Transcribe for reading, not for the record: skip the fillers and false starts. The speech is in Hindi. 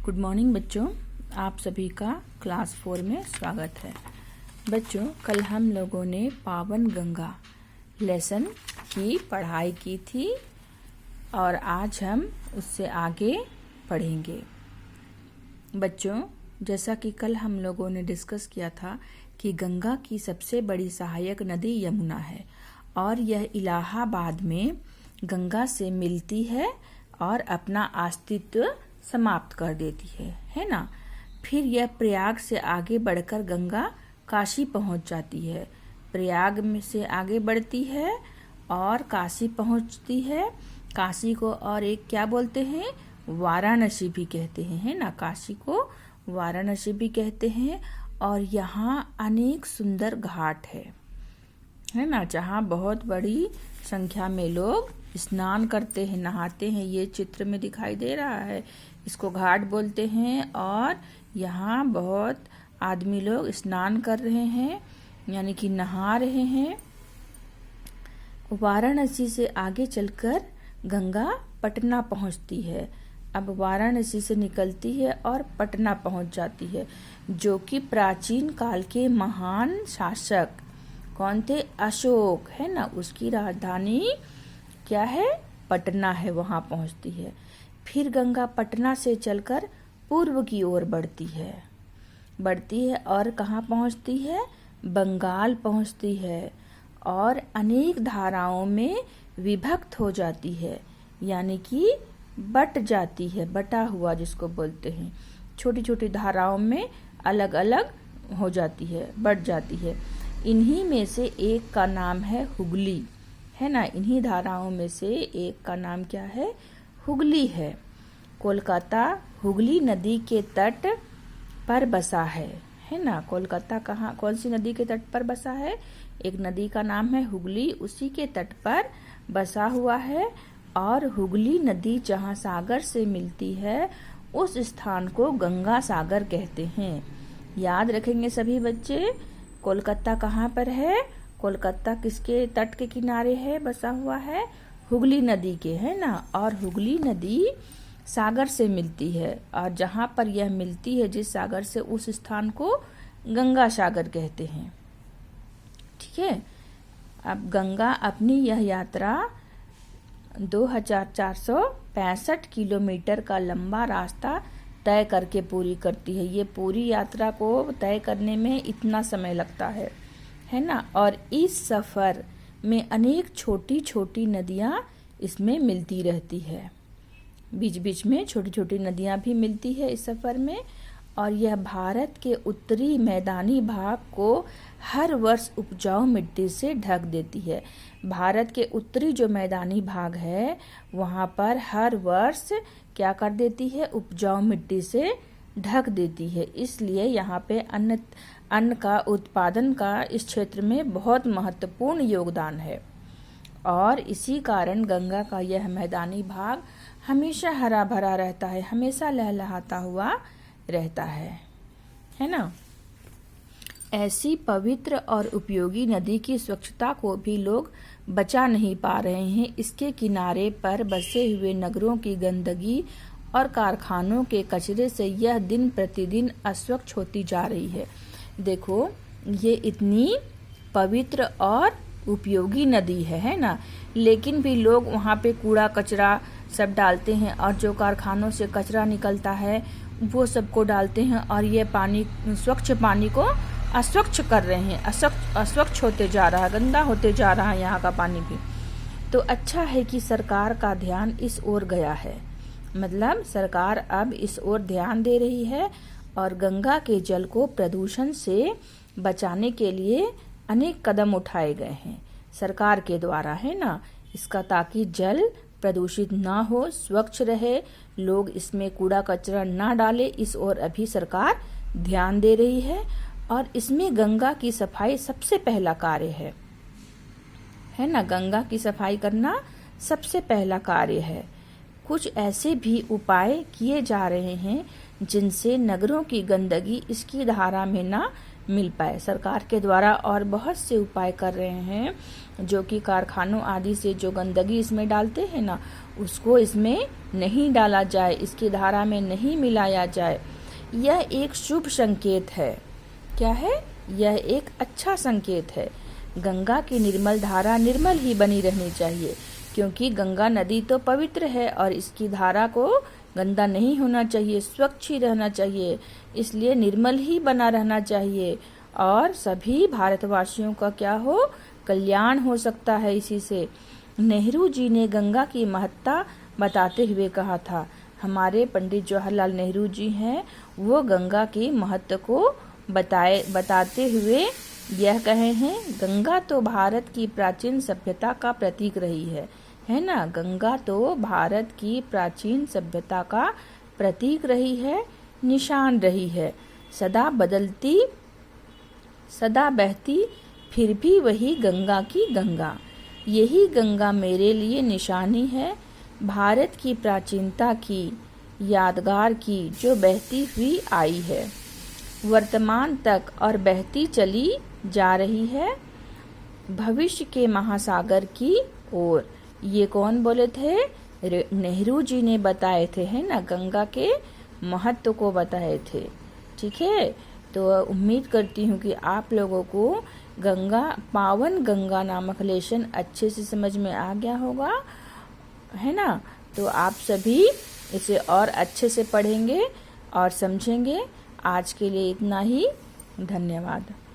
गुड मॉर्निंग बच्चों, आप सभी का क्लास 4 में स्वागत है। बच्चों, कल हम लोगों ने पावन गंगा लेसन की पढ़ाई की थी और आज हम उससे आगे पढ़ेंगे। बच्चों, जैसा कि कल हम लोगों ने डिस्कस किया था कि गंगा की सबसे बड़ी सहायक नदी यमुना है और यह इलाहाबाद में गंगा से मिलती है और अपना अस्तित्व समाप्त कर देती है ना। फिर यह प्रयाग से आगे बढ़कर गंगा काशी पहुंच जाती है। प्रयाग में से आगे बढ़ती है और काशी पहुंचती है। काशी को और एक क्या बोलते हैं, वाराणसी भी कहते हैं, है ना। काशी को वाराणसी भी कहते हैं और यहाँ अनेक सुंदर घाट है ना, जहाँ बहुत बड़ी संख्या में लोग स्नान करते हैं, नहाते हैं। ये चित्र में दिखाई दे रहा है, इसको घाट बोलते हैं और यहाँ बहुत आदमी लोग स्नान कर रहे हैं, यानी कि नहा रहे हैं। वाराणसी से आगे चलकर गंगा पटना पहुँचती है। अब वाराणसी से निकलती है और पटना पहुँच जाती है, जो कि प्राचीन काल के महान शासक कौन थे, अशोक, है ना। उसकी राजधानी क्या है, पटना है, वहां पहुंचती है। फिर गंगा पटना से चलकर पूर्व की ओर बढ़ती है और कहाँ पहुंचती है, बंगाल पहुंचती है और अनेक धाराओं में विभक्त हो जाती है, यानी कि बट जाती है, बटा हुआ जिसको बोलते हैं। छोटी छोटी धाराओं में अलग अलग हो जाती है, बट जाती है। इन्हीं में से एक का नाम है हुगली, है ना। इन्हीं धाराओं में से एक का नाम क्या है, हुगली है। कोलकाता हुगली नदी के तट पर बसा है ना। कोलकाता कहाँ, कौन सी नदी के तट पर बसा है, एक नदी का नाम है हुगली, उसी के तट पर बसा हुआ है। और हुगली नदी जहाँ सागर से मिलती है उस स्थान को गंगा सागर कहते हैं। याद रखेंगे सभी बच्चे। कोलकाता कहाँ पर है, कोलकाता किसके तट के किनारे है, बसा हुआ है, हुगली नदी के, है ना। और हुगली नदी सागर से मिलती है और जहाँ पर यह मिलती है जिस सागर से, उस स्थान को गंगा सागर कहते हैं। ठीक है। अब गंगा अपनी यह यात्रा 2465 किलोमीटर का लंबा रास्ता तय करके पूरी करती है। ये पूरी यात्रा को तय करने में इतना समय लगता है ना। और इस सफर में अनेक छोटी छोटी नदियाँ इसमें मिलती रहती है, बीच बीच में छोटी छोटी नदियाँ भी मिलती है इस सफर में। और यह भारत के उत्तरी मैदानी भाग को हर वर्ष उपजाऊ मिट्टी से ढक देती है। भारत के उत्तरी जो मैदानी भाग है वहाँ पर हर वर्ष क्या कर देती है, उपजाऊ मिट्टी से ढक देती है। इसलिए यहाँ पे अन्न का उत्पादन का इस क्षेत्र में बहुत महत्वपूर्ण योगदान है और इसी कारण गंगा का यह मैदानी भाग हमेशा हरा भरा रहता है, हमेशा लहलहाता हुआ रहता है ना। ऐसी पवित्र और उपयोगी नदी की स्वच्छता को भी लोग बचा नहीं पा रहे हैं। इसके किनारे पर बसे हुए नगरों की गंदगी और कारखानों के कचरे से यह दिन प्रतिदिन अस्वच्छ होती जा रही है। देखो, ये इतनी पवित्र और उपयोगी नदी है ना, लेकिन भी लोग वहाँ पे कूड़ा कचरा सब डालते हैं और जो कारखानों से कचरा निकलता है वो सबको डालते हैं और ये पानी, स्वच्छ पानी को अस्वच्छ कर रहे हैं। अस्वच्छ होते जा रहा है, गंदा होते जा रहा है यहाँ का पानी भी। तो अच्छा है कि सरकार का ध्यान इस ओर गया है, मतलब सरकार अब इस ओर ध्यान दे रही है और गंगा के जल को प्रदूषण से बचाने के लिए अनेक कदम उठाए गए हैं सरकार के द्वारा, है ना। इसका ताकि जल प्रदूषित ना हो, स्वच्छ रहे, लोग इसमें कूड़ा कचरा ना डाले, इस ओर अभी सरकार ध्यान दे रही है। और इसमें गंगा की सफाई सबसे पहला कार्य है ना। गंगा की सफाई करना सबसे पहला कार्य है। कुछ ऐसे भी उपाय किए जा रहे हैं जिनसे नगरों की गंदगी इसकी धारा में ना मिल पाए। सरकार के द्वारा और बहुत से उपाय कर रहे हैं, जो कि कारखानों आदि से जो गंदगी इसमें डालते हैं ना, उसको इसमें नहीं डाला जाए, इसकी धारा में नहीं मिलाया जाए। यह एक शुभ संकेत है। क्या है? यह एक अच्छा संकेत है। गंगा की निर्मल धारा निर्मल ही बनी रहनी चाहिए, क्योंकि गंगा नदी तो पवित्र है और इसकी धारा को गंदा नहीं होना चाहिए, स्वच्छ ही रहना चाहिए। इसलिए निर्मल ही बना रहना चाहिए और सभी भारतवासियों का क्या हो, कल्याण हो सकता है इसी से। नेहरू जी ने गंगा की महत्ता बताते हुए कहा था, हमारे पंडित जवाहरलाल नेहरू जी हैं, वो गंगा की महत्व को बताते हुए यह कहे हैं, गंगा तो भारत की प्राचीन सभ्यता का प्रतीक रही है ना। गंगा तो भारत की प्राचीन सभ्यता का प्रतीक रही है, निशान रही है। सदा बदलती, सदा बहती, फिर भी वही गंगा की गंगा। यही गंगा मेरे लिए निशानी है, भारत की प्राचीनता की, यादगार की, जो बहती हुई आई है, वर्तमान तक और बहती चली जा रही है, भविष्य के महासागर की ओर। ये कौन बोले थे? नेहरू जी ने बताए थे, है ना, गंगा के महत्व को बताए थे। ठीक है, तो उम्मीद करती हूँ कि आप लोगों को गंगा, पावन गंगा नामक लेसन अच्छे से समझ में आ गया होगा, है ना। तो आप सभी इसे और अच्छे से पढ़ेंगे और समझेंगे। आज के लिए इतना ही। धन्यवाद।